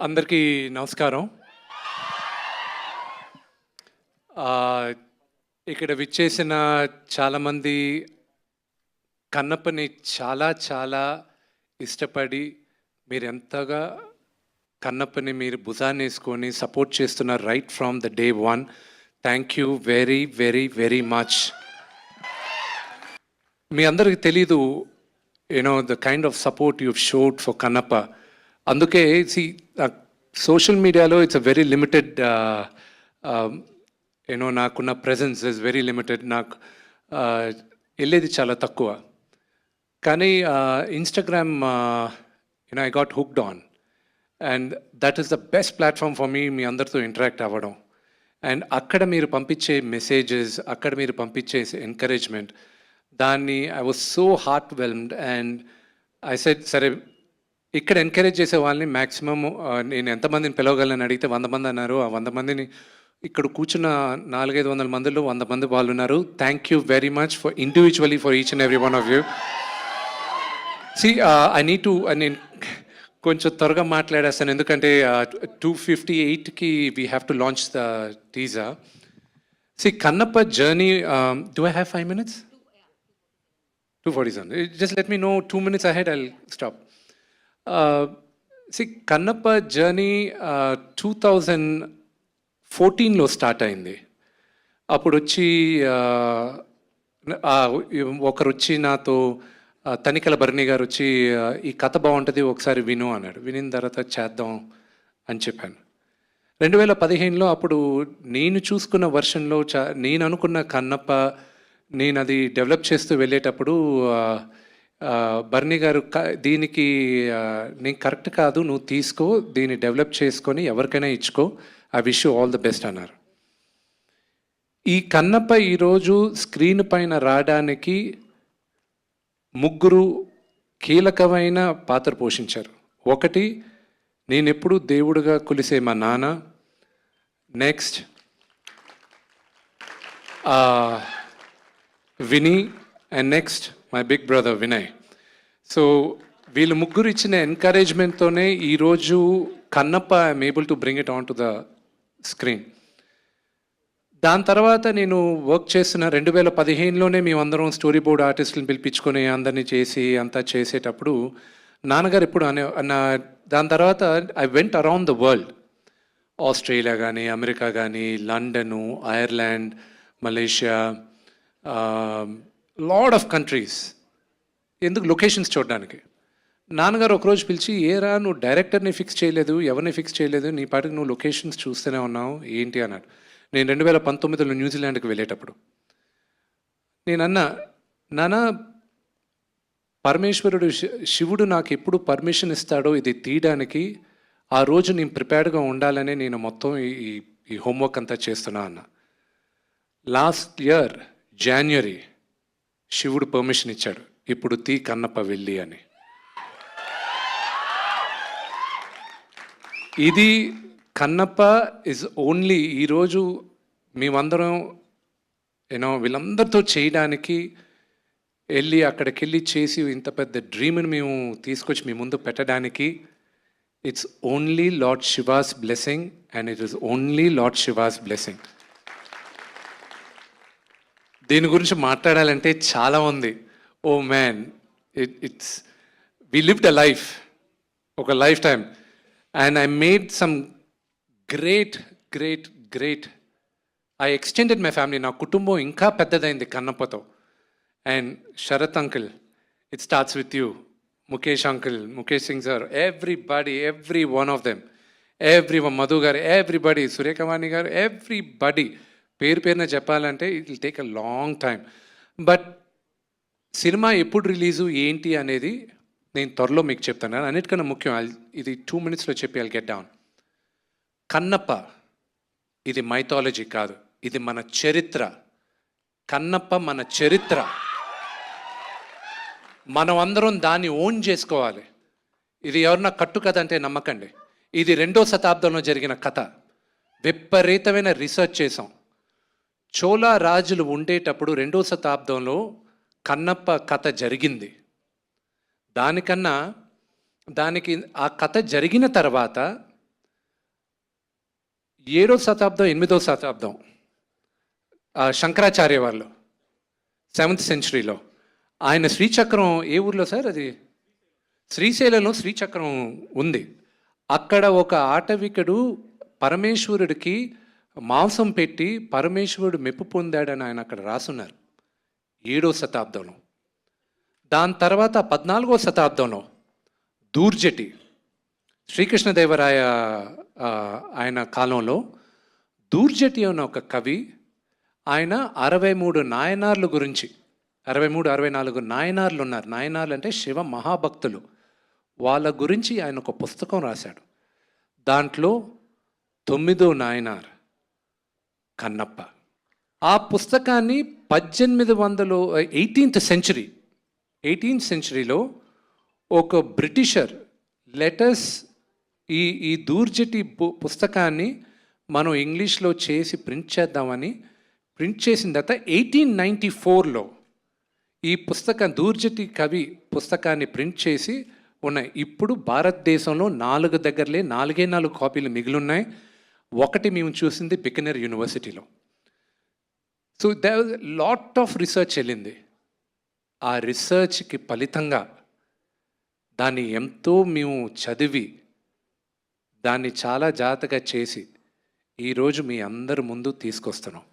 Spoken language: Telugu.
అందరికీ నమస్కారం. ఇక్కడ విచ్చేసిన చాలామంది కన్నప్పని చాలా చాలా ఇష్టపడి మీరెంతగా కన్నప్పని మీరు భుజాన్నేసుకొని సపోర్ట్ చేస్తున్నారు right from the day one. Thank you very very very much. మీ అందరికి తెలీదు the kind of support you showed for Kannappa. అందుకే సోషల్ మీడియాలో ఇట్స్ అ వెరీ లిమిటెడ్ నాకున్న ప్రెజెన్స్ ఇస్ వెరీ లిమిటెడ్. నాకు వెళ్ళేది చాలా తక్కువ. కానీ Instagram I got hooked on and that is the best platform for మీ అందరితో ఇంటరాక్ట్ అవ్వడం. అండ్ అక్కడ మీరు పంపించే మెసేజెస్, అక్కడ మీరు పంపించే ఎంకరేజ్మెంట్, దాన్ని I was so heart whelmed. And I said సరే ఇక్కడ ఎంకరేజ్ చేసే వాళ్ళని మ్యాక్సిమమ్ నేను ఎంతమందిని పిలవగలను అడిగితే 100 మంది అన్నారు. ఆ 100 మందిని ఇక్కడ కూర్చున్న 400-500 మందిలో 100 మంది వాళ్ళు ఉన్నారు. Thank you very much for individually for each and every one of you. I need to నేను కొంచెం త్వరగా మాట్లాడేస్తాను ఎందుకంటే 2:58కి we have to launch the teaser. Kannappa journey. Do I have 5 minutes? 2:47. Just let me know 2 minutes ahead, I'll stop. Kannappa journey 2014లో స్టార్ట్ అయింది. అప్పుడు వచ్చి ఒకరు వచ్చి నాతో తనికల భరణి గారు వచ్చి ఈ కథ బాగుంటుంది ఒకసారి విను అన్నాడు. వినిన తర్వాత చేద్దాం అని చెప్పాను. 2015లో అప్పుడు నేను చూసుకున్న వర్షన్లో నేను అనుకున్న కన్నప్ప నేను అది డెవలప్ చేస్తూ వెళ్ళేటప్పుడు బర్నీ గారు దీనికి నేను కరెక్ట్ కాదు, నువ్వు తీసుకో, దీన్ని డెవలప్ చేసుకొని ఎవరికైనా ఇచ్చుకో, I wish you all the best అన్నారు. ఈ కన్నప్ప ఈరోజు స్క్రీన్ పైన రావడానికి 3 కీలకమైన పాత్ర పోషించారు. ఒకటి, నేను ఎప్పుడు దేవుడిగా కొలిసే మా నాన్న. Next Vini. And next my big brother Vinay. So వీళ్ళు ముగ్గురు ఇచ్చిన ఎంకరేజ్మెంట్తోనే ఈరోజు Kannappa I'm able to bring it on to the screen. దాని తర్వాత నేను వర్క్ చేస్తున్న 2015లోనే మేమందరం స్టోరీ బోర్డ్ ఆర్టిస్టులను పిలిపించుకొని అందరినీ చేసి అంతా చేసేటప్పుడు నాన్నగారు ఎప్పుడు దాని తర్వాత I went around the world. Australia కానీ, అమెరికా కానీ, London, Ireland, Malaysia, lot of countries. ఎందుకు? లొకేషన్స్ చూడడానికి. నాన్నగారు ఒకరోజు పిలిచి, ఏరా నువ్వు డైరెక్టర్ని ఫిక్స్ చేయలేదు, ఎవరిని ఫిక్స్ చేయలేదు, నీ పాటికి నువ్వు లొకేషన్స్ చూస్తూనే ఉన్నావు ఏంటి అన్నాడు. నేను 2019లో న్యూజిలాండ్కి వెళ్ళేటప్పుడు నేనన్నా, నాన్న పరమేశ్వరుడు శివుడు నాకు ఎప్పుడు పర్మిషన్ ఇస్తాడో ఇది తీయడానికి, ఆ రోజు నేను ప్రిపేర్డ్గా ఉండాలనే నేను మొత్తం ఈ హోంవర్క్ అంతా చేస్తున్నా అన్న. లాస్ట్ ఇయర్ జాన్వరి శివుడు పర్మిషన్ ఇచ్చాడు, ఇప్పుడు తీ కన్నప్ప వెళ్ళి అని. ఇది కన్నప్ప ఇస్ ఓన్లీ ఈరోజు మేమందరం వీళ్ళందరితో చేయడానికి వెళ్ళి అక్కడికి వెళ్ళి చేసి ఇంత పెద్ద డ్రీమ్ని మేము తీసుకొచ్చి మీ ముందు పెట్టడానికి it's only Lord Shiva's blessing and it is only Lord Shiva's blessing. దీని గురించి మాట్లాడాలంటే చాలా ఉంది. Oh man, it's we lived a life, ఒక lifetime, and I made some great great great. I extended my family. నా కుటుంబం ఇంకా పెద్దదైంది కన్నప్పతో. And Sarath uncle, it starts with you. Mukesh uncle, Mukesh Singh sir, everybody, every one of them, Madhu garu, everybody, Suryakamani garu, everybody. పేరున చెప్పాలంటే it will take a long time. But cinema ఎప్పుడు రిలీజు ఏంటి అనేది నేను త్వరలో మీకు చెప్తాను. అన్నిటికన్నా ముఖ్యం, ఇది 2 minutesలో చెప్పి ఐల్ గెట్ డౌన్. కన్నప్ప ఇది మైథాలజీ కాదు, ఇది మన చరిత్ర. కన్నప్ప మన చరిత్ర. మనం అందరం దాన్ని ఓన్ చేసుకోవాలి. ఇది ఎవరన్నా కట్టు కథ అంటే నమ్మకండి. ఇది 2వ శతాబ్దంలో జరిగిన కథ. విపరీతమైన రీసెర్చ్ చేసాం. చోళా రాజులు ఉండేటప్పుడు 2వ శతాబ్దంలో కన్నప్ప కథ జరిగింది. దానికి ఆ కథ జరిగిన తర్వాత 7వ శతాబ్దం 8వ శతాబ్దం శంకరాచార్య వాళ్ళు 7th సెంచరీలో ఆయన శ్రీచక్రం ఏ ఊర్లో సార్ అది? శ్రీశైలంలో శ్రీచక్రం ఉంది. అక్కడ ఒక ఆటవికుడు పరమేశ్వరుడికి మాంసం పెట్టి పరమేశ్వరుడు మెప్పు పొందాడని ఆయన అక్కడ రాసున్నారు 7వ శతాబ్దంలో. దాని తర్వాత 14వ శతాబ్దంలో దూర్జటి శ్రీకృష్ణదేవరాయ ఆయన కాలంలో దూర్జటి అన్న ఒక కవి ఆయన 63 నాయనార్ల గురించి 63, 64 నాయనార్లు ఉన్నారు. నాయనార్లు అంటే శివ మహాభక్తులు. వాళ్ళ గురించి ఆయన ఒక పుస్తకం రాశాడు. దాంట్లో 9వ నాయనార్ కన్నప్ప. ఆ పుస్తకాన్ని 18th సెంచరీలో ఒక బ్రిటిషర్ లెటర్స్ ఈ దూర్జటి పుస్తకాన్ని మనం ఇంగ్లీష్లో చేసి ప్రింట్ చేద్దామని ప్రింట్ చేసిన తర్వాత 1894లో ఈ పుస్తకం దూర్జటి కవి పుస్తకాన్ని ప్రింట్ చేసి ఉన్నాయి. ఇప్పుడు భారతదేశంలో 4 కాపీలు మిగిలిన్నాయి. ఒకటి మేము చూసింది బికనర్ యూనివర్సిటీలో. So there was lot of research వెళ్ళింది. ఆ రీసెర్చ్కి ఫలితంగా దాన్ని ఎంతో మేము చదివి దాన్ని చాలా జాగ్రత్తగా చేసి ఈరోజు మీ అందరి ముందు తీసుకొస్తున్నాం.